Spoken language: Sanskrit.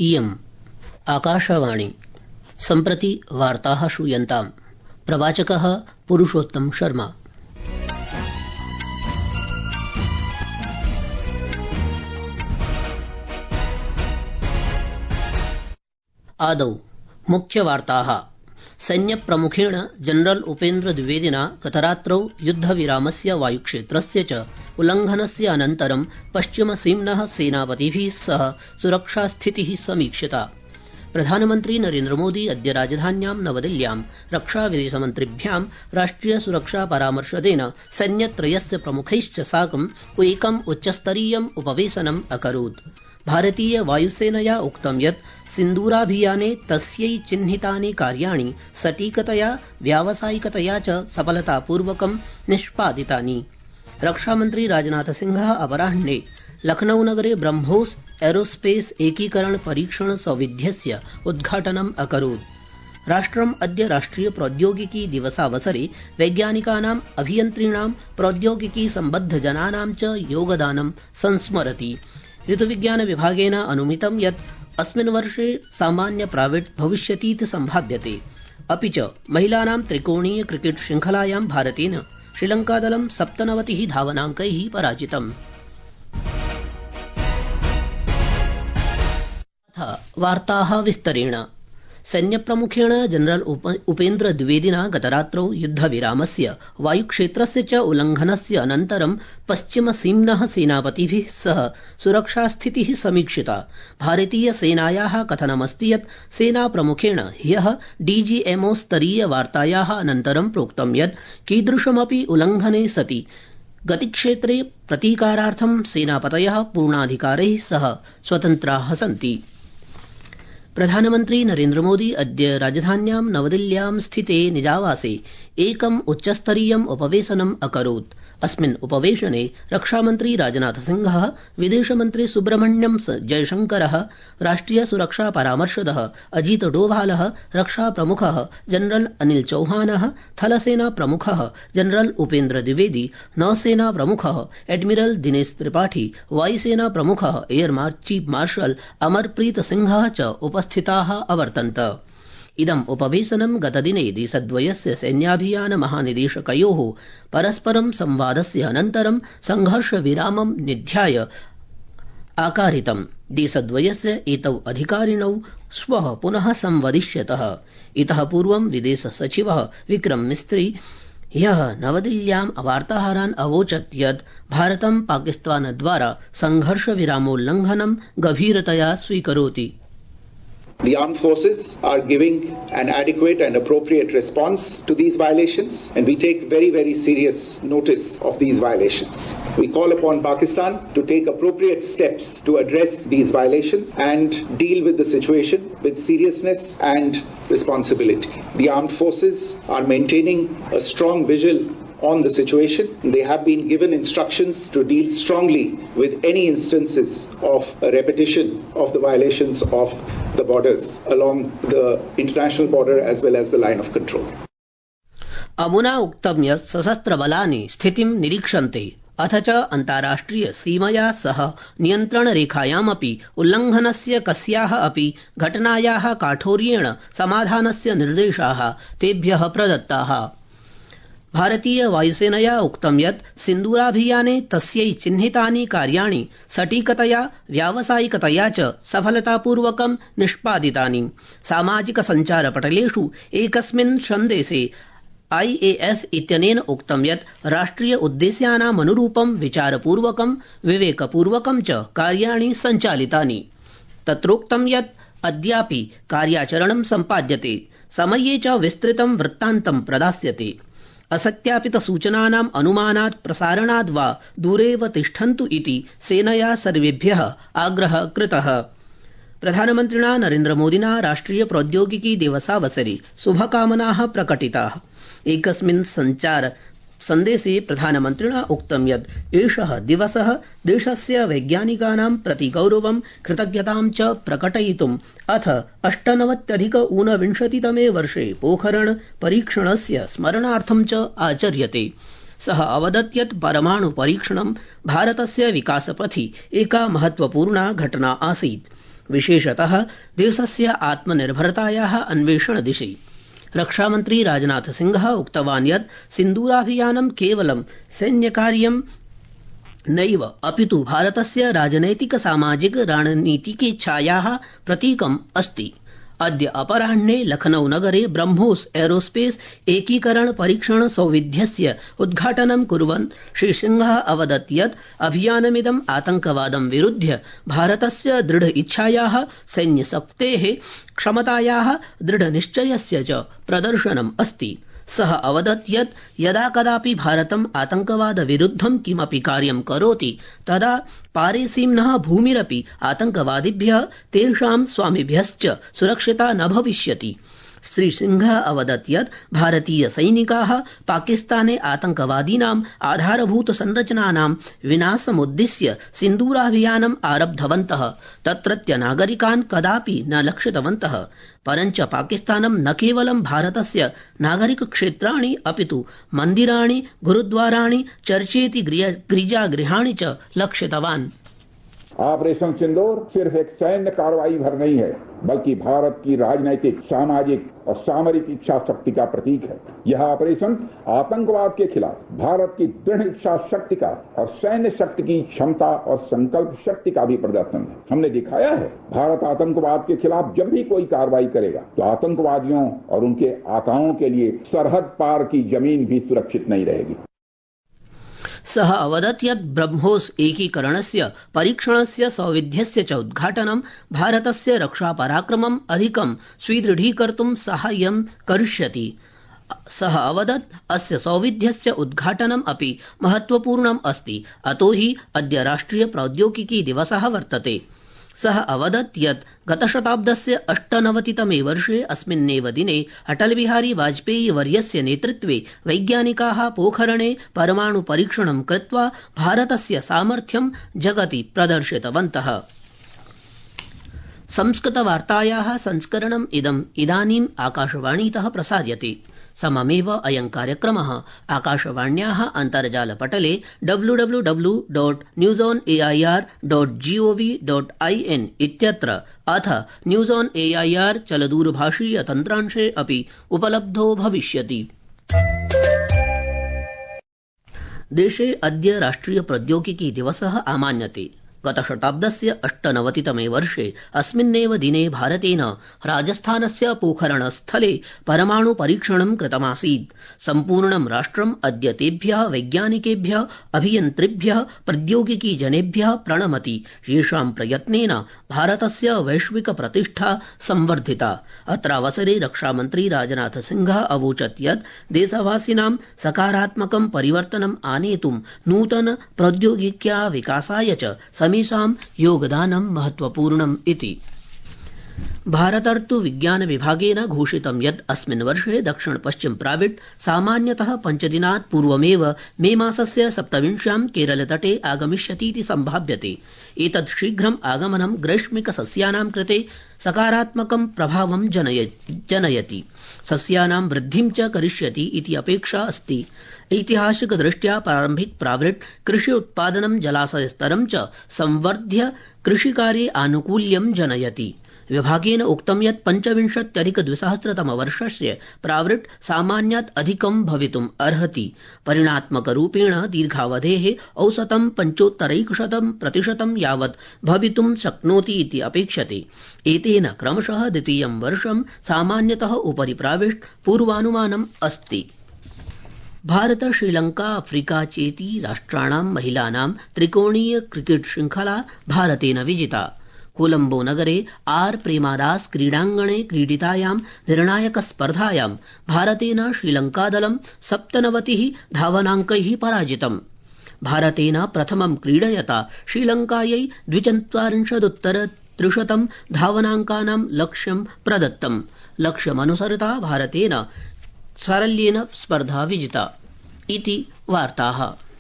इयम् आकाशवाणी सम्प्रति वार्ताः श्रूयन्ताम्। प्रवाचकः पुरुषोत्तम शर्मा। आदौ मुख्यवार्ताः। सैन्यप्रमुखेण जनरल उपेन्द्र द्विवेदिना गतरात्रौ युद्धविरामस्य वायुक्षेत्रस्य च उल्लंघनस्य अनन्तरं पश्चिमसीम्नः सेनापतिभिः सह सुरक्षास्थितिः समीक्षिता। प्रधानमन्त्री नरेन्द्रमोदी अद्य राजधान्यां नवदिल्ल्यां रक्षाविदेशमन्त्रिभ्यां राष्ट्रियसुरक्षापरामर्शदेन सैन्यत्रयस्य प्रमुखैश्च साकम् एकम् उच्चस्तरीयम् उपवेशनम् अकरोत्। भारतीय वायुसेनया उक्तं यत् सिन्दूराभियाने तस्यै चिह्नितानि कार्याणि सटीकतया व्यावसायिकतया च सफलतापूर्वकं निष्पादितानि। रक्षामन्त्री राजनाथसिंहः अपराह्ने लखनऊनगरे ब्रह्मोस एरोस्पेस एकीकरण परीक्षण सौविध्यस्य उद्घाटनम् अकरोत्। राष्ट्रम् अद्य राष्ट्रिय प्रौद्योगिकी दिवसावसरे वैज्ञानिकानाम् अभियन्त्रिणां प्रौद्योगिकी सम्बद्धजनानां च योगदानं संस्मरति। ऋतुविज्ञान विभागेन अनुमितं यत् अस्मिन् वर्षे सामान्य प्राविट् भविष्यतीति सम्भाव्यते। अपि च महिलानां त्रिकोणीय क्रिकेट श्रृंखलायां भारतेन श्रीलंकादलं 97 धावनाङ्कैः पराजितम्। वार्ताः विस्तरेण। सैन्यप्रमुखेण जनरल उपेन्द्र द्विवेदिना गतरात्रौ युद्धविरामस्य वायुक्षेत्रस्य च उल्लंघनस्य अनन्तरं पश्चिमसीम्नः सेनापतिभिः सह सुरक्षास्थितिः समीक्षिता। भारतीयसेनायाः कथनमस्ति यत् सेनाप्रमुखेण ह्यः डीजीएमओ स्तरीयवार्तायाः अनन्तरं प्रोक्तं यत् कीदृशमपि उल्लंघने सति गतिक्षेत्रे प्रतीकारार्थं सेनापतयः पूर्णाधिकारैः सह स्वतन्त्राः सन्ति। प्रधानमन्त्री नरेन्द्रमोदी अद्य राजधान्यां नवदिल्ल्यां स्थिते निजावासे एकम् उच्चस्तरीयम् उपवेशनम् अकरोत्। अस्मिन् उपवेशने रक्षामन्त्री राजनाथसिंहः, विदेशमन्त्री सुब्रह्मण्यं जयशंकरः, राष्ट्रियसुरक्षापरामर्शदः अजीत डोभालः, रक्षाप्रमुखः जनरल अनिल चौहानः, थलसेनाप्रमुखः जनरल उपेन्द्र द्विवेदी, नौसेनाप्रमुखः एडमिरल दिनेश त्रिपाठी, वायुसेनाप्रमुखः एयर चीफ मार्शल अमरप्रीत सिंहः च उपस्थिताः अवर्तन्त। इदम् उपवेशनं गतदिने देशद्वयस्य सैन्याभियान महानिदेशकयोः परस्परं संवादस्य अनन्तरं संघर्षविरामं निध्याय आकारितम्। देशद्वयस्य एतौ अधिकारिणौ श्वः पुनः संवदिष्यतः। इतः पूर्वं विदेशसचिवः विक्रम मिस्त्री ह्यः नवदिल्ल्यां वार्ताहरान् अवोचत् यत् भारतं पाकिस्तानद्वारा संघर्षविरामोल्लंघनं गभीरतया स्वीकरोति। The armed forces are giving an adequate and appropriate response to these violations, and we take very, very serious notice of these violations. We call upon Pakistan to take appropriate steps to address these violations and deal with the situation with seriousness and responsibility. The armed forces are maintaining a strong vigil on the situation. They have been given instructions to deal strongly with any instances of a repetition of the violations of the borders along the international border as well as the line of control. अमुना उक्तं यत् सशस्त्रबलानि स्थितिं निरीक्षन्ते, अथ च अन्ताराष्ट्रिय सीमया सह नियन्त्रणरेखायामपि उल्लंघनस्य कस्याः अपि घटनायाः काठोर्येण समाधानस्य निर्देशाः तेभ्यः प्रदत्ताः। भारतीय वायुसेनया उक्तं यत् सिन्दूराभियाने तस्यै चिह्नितानि कार्याणि सटीकतया व्यावसायिकतया च सफलतापूर्वकं निष्पादितानि। सामाजिकसञ्चारपटलेषु एकस्मिन् सन्देशे IAF इत्यनेन उक्तं यत् राष्ट्रिय उद्देश्यानाम् अनुरूपं विचारपूर्वकं विवेकपूर्वकं च कार्याणि सञ्चालितानि। तत्रोक्तं यत् अद्यापि कार्याचरणं सम्पाद्यते, समये च विस्तृतं वृत्तान्तं प्रदास्यते। असत्यापितसूचनानाम् अनुमानात् प्रसारणाद् वा दूरेव तिष्ठन्तु इति सेनया सर्वेभ्यः आग्रहः कृतः। प्रधानमन्त्रिणा नरेन्द्रमोदिना राष्ट्रिय प्रौद्योगिकी दिवसावसरे शुभकामनाः प्रकटिताः। एकस्मिन् सन्देशे प्रधानमन्त्रिणा उक्तं यत् एषः दिवसः देशस्य वैज्ञानिकानां प्रति गौरवं कृतज्ञतां च प्रकटयितुम् अथ 98 ऊनविंशतितमे वर्षे पोखरण परीक्षणस्य स्मरणार्थं च आचर्यते। सः अवदत् यत् परमाणु परीक्षणं भारतस्य विकासपथि एका महत्वपूर्णा घटना आसीत्। विशेषतः देशस्य आत्मनिर्भरतायाः अन्वेषण दिशि। रक्षामन्त्री राजनाथ सिंहः उक्तवान् यत् सिन्दूराभियानं केवलं सैन्यकार्यं नैव अपितु भारतस्य राजनैतिक सामाजिक रणनीतिकेच्छायाः प्रतीकम् अस्ति। अद्य अपराह्ने लखनऊ नगरे ब्रह्मोस एरोस्पेस एकीकरण परीक्षण सौविध्यस्य उद्घाटनं कुर्वन् श्रीसिंहः अवदत् यत् अभियानमिदं आतंकवादं विरुध्य भारतस्य दृढ इच्छायाः सैन्यशक्तेः क्षमतायाः दृढनिश्चयस्य च प्रदर्शनम् अस्ति। सः अवदत् यत् यदा कदापि भारतम् आतंकवाद विरुद्धं किमपि कार्यं करोति तदा पारेसीम्नः भूमिरपि आतंकवादिभ्यः तेषां स्वामिभ्यश्च सुरक्षिता न भविष्यति। श्रीसिंहः अवदत् यत् भारतीय सैनिकाः पाकिस्ताने आतंकवादीनाम् आधारभूत संरचनानां विनाशमुद्दिश्य सिन्दूराभियानम् आरब्धवन्तः। तत्रत्य नागरिकान् कदापि न लक्षितवन्तः। परञ्च पाकिस्तानं न केवलं भारतस्य नागरिकक्षेत्राणि अपितु मन्दिराणि, गुरुद्वाराणि, चर्चेति गिरिजागृहाणि च लक्षितवान्। ऑपरेशन सिंदूर सिर्फ एक सैन्य कार्रवाई भर नहीं है, बल्कि भारत की राजनैतिक, सामाजिक और सामरिक इच्छा शक्ति का प्रतीक है। यह ऑपरेशन आतंकवाद के खिलाफ भारत की दृढ़ इच्छा शक्ति का और सैन्य शक्ति की क्षमता और संकल्प शक्ति का भी प्रदर्शन है। हमने दिखाया है, भारत आतंकवाद के खिलाफ जब भी कोई कार्रवाई करेगा तो आतंकवादियों और उनके आकाओं के लिए सरहद पार की जमीन भी सुरक्षित नहीं रहेगी। सः अवदत् यत् ब्रह्मोस एकीकरणस्य परीक्षणस्य सौविध्यस्य च उद्घाटनं भारतस्य रक्षापराक्रमम् अधिकं स्वीदृढीकर्तुं साहाय्यं करिष्यति। सः अवदत् अस्य सौविध्यस्य उद्घाटनम् अपि महत्वपूर्णम् अस्ति, अतो हि अद्य राष्ट्रिय प्रौद्योगिकी दिवसः वर्तते। सः अवदत् यत् गतशताब्दस्य 98तमे वर्षे अस्मिन्नेव दिने अटल बिहारी वाजपेयी वर्यस्य नेतृत्वे वैज्ञानिकाः पोखरणे परमाणु परीक्षणं कृत्वा भारतस्य सामर्थ्यं जगति प्रदर्शितवन्तः। संस्कृतवार्तायाः संस्करणम् इदानीम् आकाशवाणीतः प्रसार्यते। सममेव अयं कार्यक्रमः आकाशवाण्याः अन्तर्जालपटले www.newsonair.gov.in इत्यत्र अथ न्यूज़ ऑन एआईआर चलदूरभाषीय तन्त्रांशे अपि उपलब्धो भविष्यति। देशे अद्य राष्ट्रिय प्रौद्योगिकी दिवसः आमान्यते। गतशताब्दस्य 98तमे वर्षे अस्मिन्नेव दिने भारतेन राजस्थानस्य पोखरणस्थले परमाणु परीक्षणं कृतमासीत्। सम्पूर्णं राष्ट्रम् अद्य तेभ्यः वैज्ञानिकेभ्यः, अभियन्तृभ्यः, प्रौद्योगिकीजनेभ्यः प्रणमति, येषां प्रयत्नेन भारतस्य वैश्विक प्रतिष्ठा संवर्धिता। अत्रावसरे रक्षामन्त्री राजनाथ सिंहः अवोचत् यत् देशवासिनां सकारात्मकं परिवर्तनम् आनेतुं नूतन प्रौद्योगिक्या विकासाय च समेषां योगदानं महत्वपूर्णम् इति। भारतर्तु विज्ञान विभागेन घोषितं यत् अस्मिन् वर्षे दक्षिण पश्चिम प्राविट् सामान्यतः 5 दिनात् पूर्वमेव मे मासस्य 27 केरलतटे आगमिष्यतीति सम्भाव्यते। एतत् शीघ्रम् आगमनं ग्रैष्मिक सस्यानां कृते सकारात्मकं प्रभावं जनयति, सस्यानां वृद्धिं च करिष्यति इति अपेक्षा अस्ति। ऐतिहासिक दृष्ट्या प्रारम्भिक प्राविट् कृषि उत्पादनं, जलाशयस्तरं च संवर्ध्य कृषिकार्ये आनुकूल्यं जनयति। विभागेन उक्तं यत् 25,अधिक-2000तमवर्षस्य प्राविट् सामान्यात् अधिकं भवितुम् अर्हति। परिणात्मकरूपेण दीर्घावधेः औसतं 75% यावत् भवितुं शक्नोति इति अपेक्षते। एतेन क्रमशः द्वितीयं वर्षं सामान्यतः उपरि प्राविट् पूर्वानुमानम् अस्ति। भारत, श्रीलंका, अफ्रीका चेति राष्ट्राणां महिलानां त्रिकोणीय क्रिकेट शृंखला भारतेन विजिता। कोलम्बो नगरे आर प्रेमादास क्रीडाङ्गणे क्रीडितायां निर्णायक स्पर्धायां भारतेन श्रीलंकादलं 97 धावनाङ्कैः पराजितम्। भारतेन प्रथमं क्रीडयता श्रीलंकायै 42 धावनाङ्कानां लक्ष्यं प्रदत्तम्। लक्ष्यमनुसृता भारतेन सारल्येन स्पर्धा विजिता इति वार्ताः।